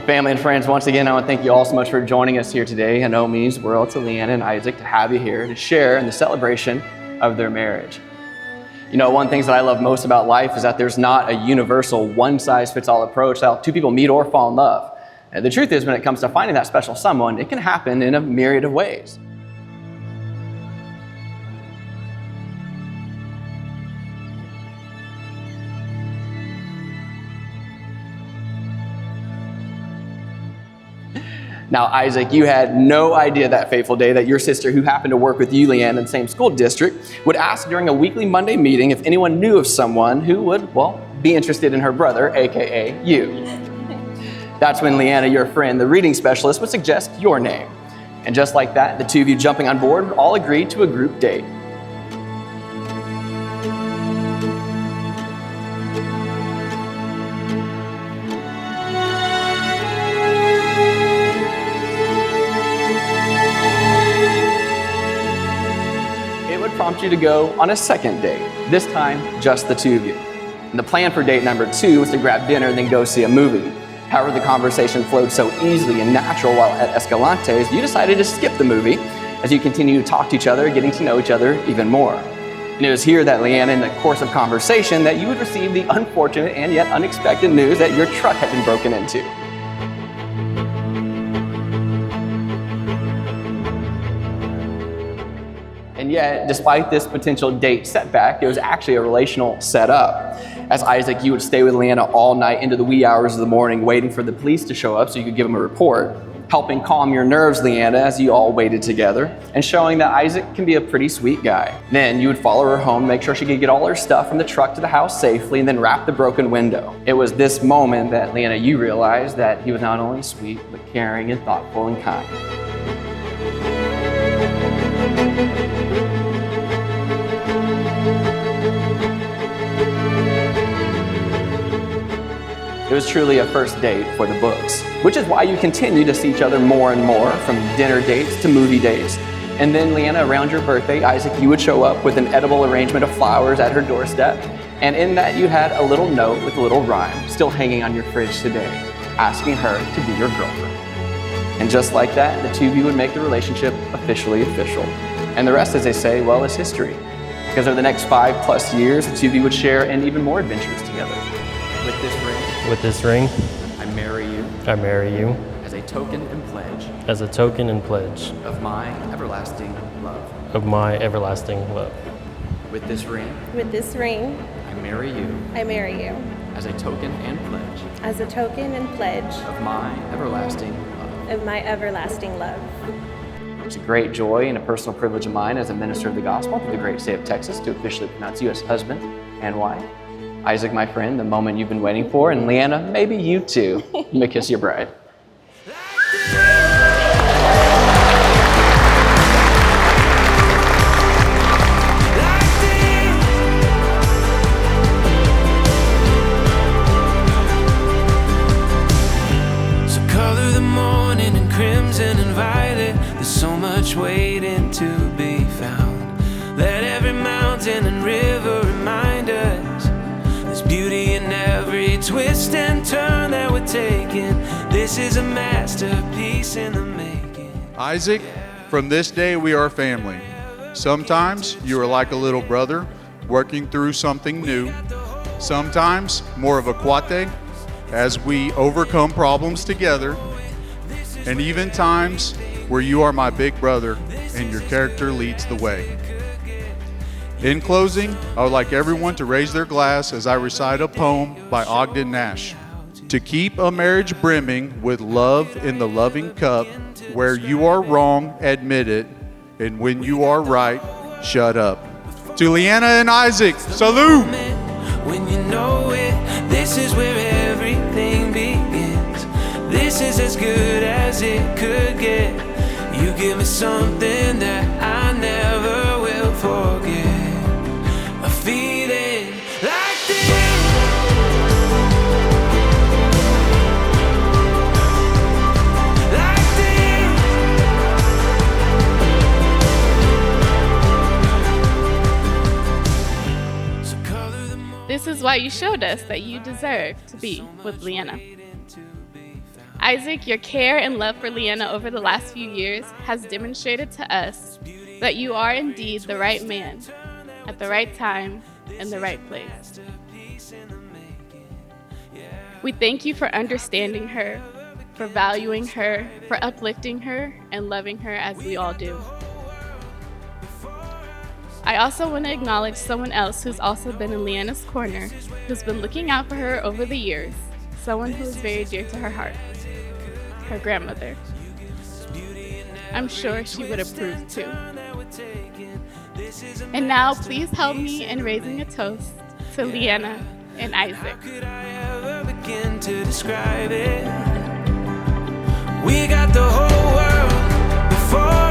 Well, family and friends, once again, I want to thank you all so much for joining us here today. I know it means the world to Leanna and Isaac to have you here to share in the celebration of their marriage. You know, one of the things that I love most about life is that there's not a universal one-size-fits-all approach how two people meet or fall in love. And the truth is, when it comes to finding that special someone, it can happen in a myriad of ways. Now, Isaac, you had no idea that fateful day that your sister, who happened to work with you, Leanne, in the same school district, would ask during a weekly Monday meeting if anyone knew of someone who would, well, be interested in her brother, AKA you. That's when Leanna, your friend, the reading specialist, would suggest your name. And just like that, the two of you jumping on board all agreed to a group date. Prompt you to go on a second date, this time just the two of you. And the plan for date number 2 was to grab dinner and then go see a movie. However, the conversation flowed so easily and natural while at Escalante's, you decided to skip the movie as you continue to talk to each other, getting to know each other even more. And it was here that Leanna, in the course of conversation, that you would receive the unfortunate and yet unexpected news that your truck had been broken into. And yet, despite this potential date setback, it was actually a relational setup. As Isaac, you would stay with Leanna all night into the wee hours of the morning, waiting for the police to show up so you could give them a report, helping calm your nerves, Leanna, as you all waited together, and showing that Isaac can be a pretty sweet guy. Then you would follow her home, make sure she could get all her stuff from the truck to the house safely, and then wrap the broken window. It was this moment that, Leanna, you realized that he was not only sweet, but caring and thoughtful and kind. It was truly a first date for the books, which is why you continue to see each other more and more, from dinner dates to movie dates. And then, Leanna, around your birthday, Isaac, you would show up with an edible arrangement of flowers at her doorstep. And in that, you had a little note with a little rhyme still hanging on your fridge today, asking her to be your girlfriend. And just like that, the two of you would make the relationship officially official. And the rest, as they say, well, is history. Because over the next 5+ years, the two of you would share in even more adventures together. With this ring, I marry you. I marry you. As a token and pledge. As a token and pledge. Of my everlasting love. Of my everlasting love. With this ring. With this ring, I marry you. I marry you. As a token and pledge. As a token and pledge. Of my everlasting love. Of my everlasting love. It's a great joy and a personal privilege of mine as a minister of the gospel to the great state of Texas to officially pronounce you as husband and wife. Isaac, my friend, the moment you've been waiting for, and Leanna, maybe you too. You may kiss your bride. So color the morning in crimson and violet. There's so much waiting to be found. Let every mountain and river remind us beauty in every twist and turn that we're taking. This is a masterpiece in the making. Isaac, from this day we are family. Sometimes you are like a little brother working through something new. Sometimes more of a cuate as we overcome problems together. And even times where you are my big brother and your character leads the way. In closing, I would like everyone to raise their glass as I recite a poem by Ogden Nash. To keep a marriage brimming with love in the loving cup, where you are wrong, admit it, and when you are right, shut up. To Leanna and Isaac, salute! When you know it, this is where everything begins. This is as good as it could get. You give me something that I never will forget. A feeling like this. Like this. So color the This is why you showed us that you deserve to be with Leanna. Isaac, your care and love for Leanna over the last few years has demonstrated to us that you are indeed the right man at the right time in the right place. We thank you for understanding her, for valuing her, for uplifting her, and loving her as we all do. I also want to acknowledge someone else who's also been in Leanna's corner, who's been looking out for her over the years, someone who is very dear to her heart, her grandmother. I'm sure she would approve too. And now, please help me in raising a toast to Leanna and Isaac. Could I ever begin to describe it? We got the whole world before